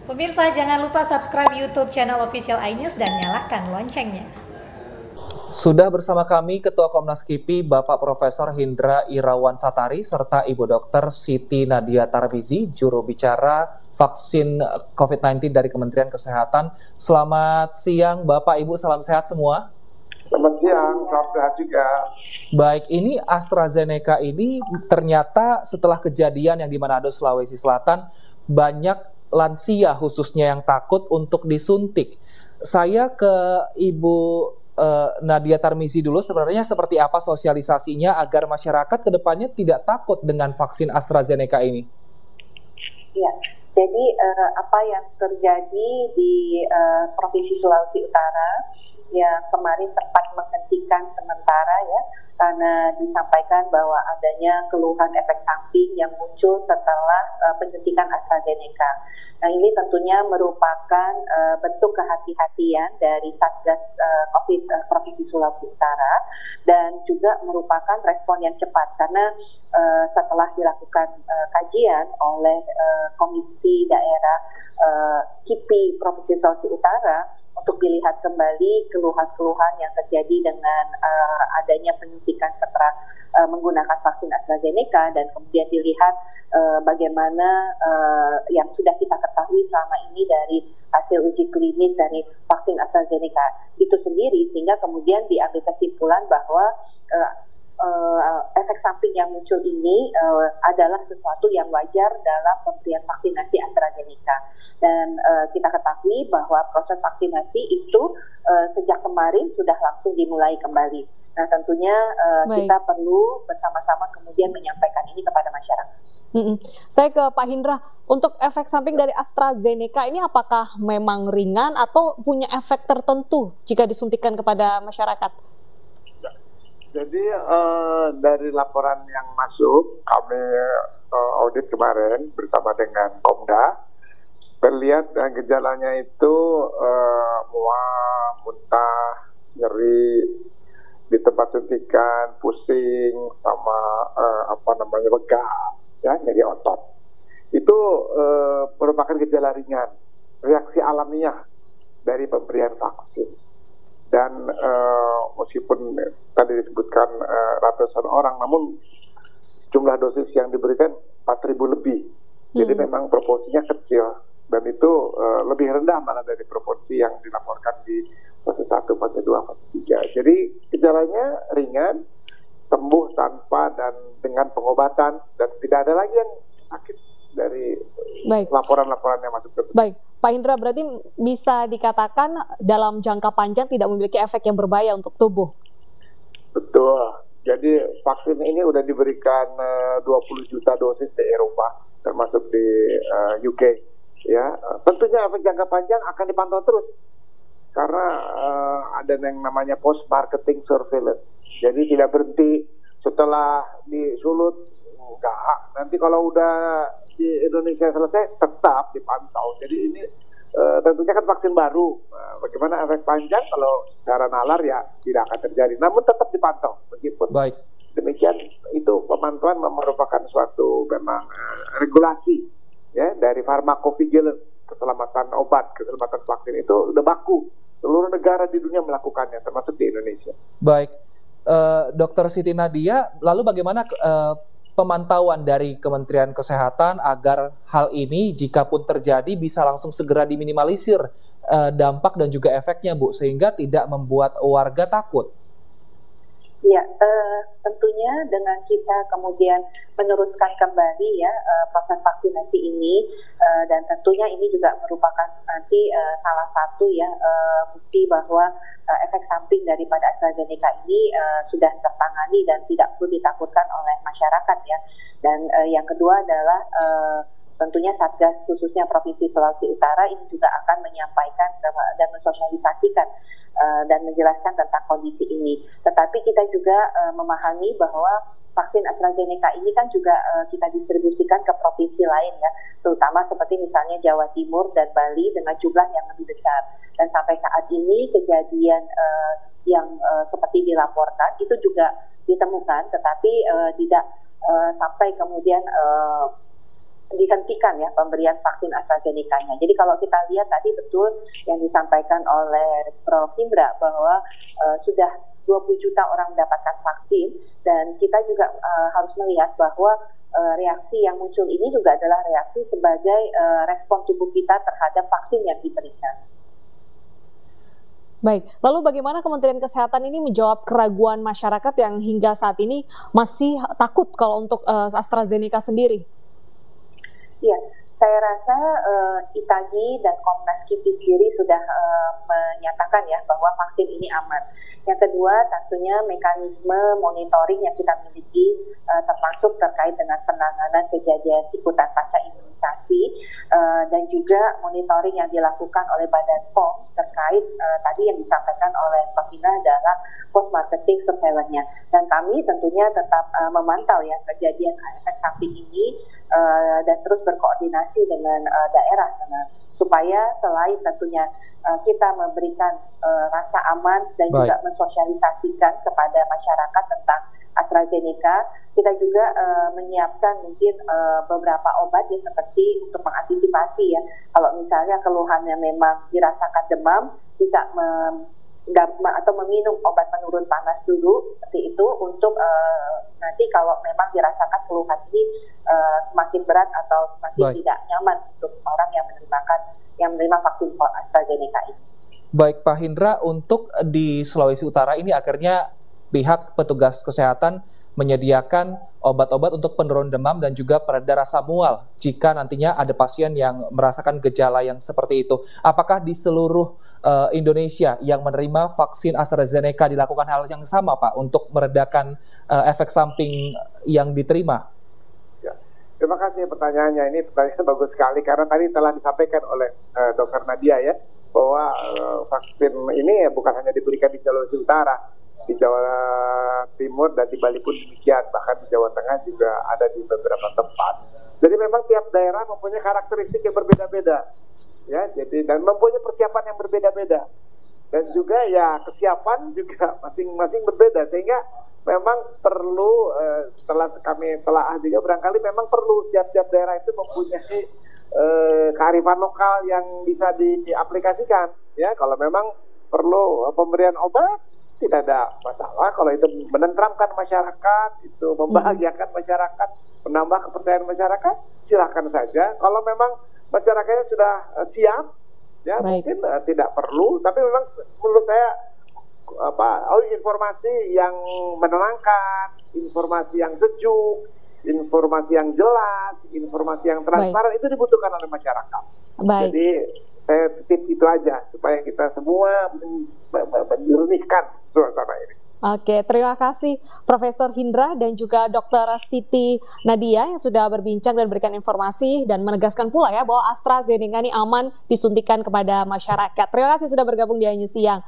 Pemirsa, jangan lupa subscribe YouTube channel Official iNews dan nyalakan loncengnya. Sudah bersama kami Ketua Komnas KIPI Bapak Profesor Hindra Irawan Satari serta Ibu Dr. Siti Nadia Tarmizi, juru bicara vaksin COVID-19 dari Kementerian Kesehatan. Selamat siang Bapak Ibu, salam sehat semua. Selamat siang, salam sehat juga. Baik, ini AstraZeneca ini ternyata setelah kejadian yang di Manado, Sulawesi Selatan, banyak lansia khususnya yang takut untuk disuntik. Saya ke Ibu Nadia Tarmizi dulu, sebenarnya seperti apa sosialisasinya agar masyarakat ke depannya tidak takut dengan vaksin AstraZeneca ini? Ya, jadi apa yang terjadi di Provinsi Sulawesi Utara yang kemarin sempat menghentikan sementara ya, karena disampaikan bahwa adanya keluhan efek samping yang muncul setelah penyuntikan AstraZeneca. Nah, ini tentunya merupakan bentuk kehati-hatian dari Satgas COVID Provinsi Sulawesi Utara dan juga merupakan respon yang cepat karena setelah dilakukan kajian oleh Komisi Daerah KIPI Provinsi Sulawesi Utara untuk dilihat kembali keluhan-keluhan yang terjadi dengan adanya penyuntikan setelah menggunakan vaksin AstraZeneca dan kemudian dilihat bagaimana yang sudah kita ketahui selama ini dari hasil uji klinis dari vaksin AstraZeneca itu sendiri, sehingga kemudian diambil kesimpulan bahwa efek samping yang muncul ini adalah sesuatu yang wajar dalam pemberian vaksinasi AstraZeneca. Dan kita ketahui bahwa proses vaksinasi itu sejak kemarin sudah langsung dimulai kembali. Nah, tentunya kita perlu bersama-sama kemudian menyampaikan ini kepada masyarakat. Saya ke Pak Hindra, untuk efek samping dari AstraZeneca ini apakah memang ringan atau punya efek tertentu jika disuntikan kepada masyarakat? Jadi dari laporan yang masuk, kami audit kemarin bersama dengan Komda, terlihat gejalanya itu mual, muntah, nyeri di tempat suntikan, pusing, sama lega, ya, nyeri otot. Itu merupakan gejala ringan, reaksi alamiah dari pemberian vaksin. Dan meskipun tadi disebutkan ratusan orang, namun jumlah dosis yang diberikan 4.000 lebih. Jadi memang proporsinya kecil. Dan itu lebih rendah malah dari proporsi yang dilaporkan di fase 1, fase 2, fase 3. Jadi gejalanya ringan, sembuh tanpa dan dengan pengobatan, dan tidak ada lagi yang sakit dari laporan-laporan yang masuk tersebut. Baik, Pak Hindra, berarti bisa dikatakan dalam jangka panjang tidak memiliki efek yang berbahaya untuk tubuh? Betul. Jadi vaksin ini sudah diberikan 20 juta dosis di Eropa, termasuk di UK. Ya, tentunya efek jangka panjang akan dipantau terus karena ada yang namanya post marketing surveillance. Jadi tidak berhenti setelah disulut, enggak. Nanti kalau udah di Indonesia selesai tetap dipantau. Jadi ini tentunya kan vaksin baru. Bagaimana efek panjang kalau secara nalar ya tidak akan terjadi. Namun tetap dipantau meskipun. Baik. Demikian itu pemantauan merupakan suatu memang regulasi. Ya, dari pharmacovigilance, keselamatan obat, keselamatan vaksin itu udah baku. Seluruh negara di dunia melakukannya, termasuk di Indonesia. Baik, Dr. Siti Nadia, lalu bagaimana pemantauan dari Kementerian Kesehatan agar hal ini jika pun terjadi bisa langsung segera diminimalisir dampak dan juga efeknya, Bu, sehingga tidak membuat warga takut? Ya, tentunya dengan kita kemudian meneruskan kembali ya proses vaksinasi ini dan tentunya ini juga merupakan nanti salah satu ya bukti bahwa efek samping daripada AstraZeneca ini sudah tertangani dan tidak perlu ditakutkan oleh masyarakat ya. Dan yang kedua adalah tentunya Satgas khususnya Provinsi Sulawesi Utara ini juga akan menyampaikan dan mensosialisasikan dan menjelaskan tentang kondisi ini. Tetapi kita juga memahami bahwa vaksin AstraZeneca ini kan juga kita distribusikan ke provinsi lain ya, terutama seperti misalnya Jawa Timur dan Bali dengan jumlah yang lebih besar. Dan sampai saat ini kejadian yang seperti dilaporkan itu juga ditemukan, tetapi tidak sampai kemudian dihentikan ya pemberian vaksin AstraZeneca-nya. Jadi kalau kita lihat tadi betul yang disampaikan oleh Prof. Hindra bahwa sudah 20 juta orang mendapatkan vaksin, dan kita juga harus melihat bahwa reaksi yang muncul ini juga adalah reaksi sebagai respon tubuh kita terhadap vaksin yang diberikan. Baik, lalu bagaimana Kementerian Kesehatan ini menjawab keraguan masyarakat yang hingga saat ini masih takut kalau untuk AstraZeneca sendiri? Ya, saya rasa ITAGI dan Komnas KIPI sendiri sudah menyatakan ya bahwa vaksin ini aman. Yang kedua, tentunya mekanisme monitoring yang kita miliki termasuk terkait dengan penanganan kejadian ikutan pasca imunisasi dan juga monitoring yang dilakukan oleh Badan POM terkait tadi yang disampaikan oleh Pak Vina adalah post-marketing surveillance-nya. Dan kami tentunya tetap memantau ya kejadian efek samping ini dan terus berkoordinasi dengan daerah supaya selain tentunya kita memberikan rasa aman dan juga mensosialisasikan kepada masyarakat tentang AstraZeneca, kita juga menyiapkan mungkin beberapa obat ya seperti untuk mengantisipasi ya. Kalau misalnya keluhannya memang dirasakan demam, bisa atau meminum obat penurun panas dulu seperti itu untuk nanti kalau memang dirasakan keluhan ini semakin berat atau semakin tidak nyaman untuk orang yang menerima vaksin AstraZeneca ini. Baik Pak Hindra, untuk di Sulawesi Utara ini akhirnya pihak petugas kesehatan menyediakan obat-obat untuk penurun demam dan juga pereda rasa mual jika nantinya ada pasien yang merasakan gejala yang seperti itu. Apakah di seluruh Indonesia yang menerima vaksin AstraZeneca dilakukan hal yang sama Pak untuk meredakan efek samping yang diterima? Ya. Terima kasih pertanyaannya, ini pertanyaan bagus sekali karena tadi telah disampaikan oleh Dr. Nadia ya bahwa vaksin ini bukan hanya diberikan di Sulawesi Utara, di Jawa Timur dan di Bali pun demikian, bahkan di Jawa Tengah juga ada di beberapa tempat. Jadi memang tiap daerah mempunyai karakteristik yang berbeda-beda, ya. Jadi dan mempunyai persiapan yang berbeda-beda, dan juga ya kesiapan juga masing-masing berbeda, sehingga memang perlu setelah kami telaah juga barangkali memang perlu tiap-tiap daerah itu mempunyai kearifan lokal yang bisa diaplikasikan, ya. Kalau memang perlu pemberian obat, tidak ada masalah. Kalau itu menenteramkan masyarakat, itu membahagiakan masyarakat, menambah kepercayaan masyarakat, silakan saja. Kalau memang masyarakatnya sudah siap, ya mungkin tidak perlu. Tapi memang menurut saya informasi yang menenangkan, informasi yang sejuk, informasi yang jelas, informasi yang transparan itu dibutuhkan oleh masyarakat. Jadi saya tips itu aja supaya kita semua menjernihkan suasana ini. Oke, terima kasih Profesor Hindra dan juga Dr. Siti Nadia yang sudah berbincang dan berikan informasi dan menegaskan pula ya bahwa AstraZeneca ini aman disuntikan kepada masyarakat. Terima kasih sudah bergabung di iNews Siang.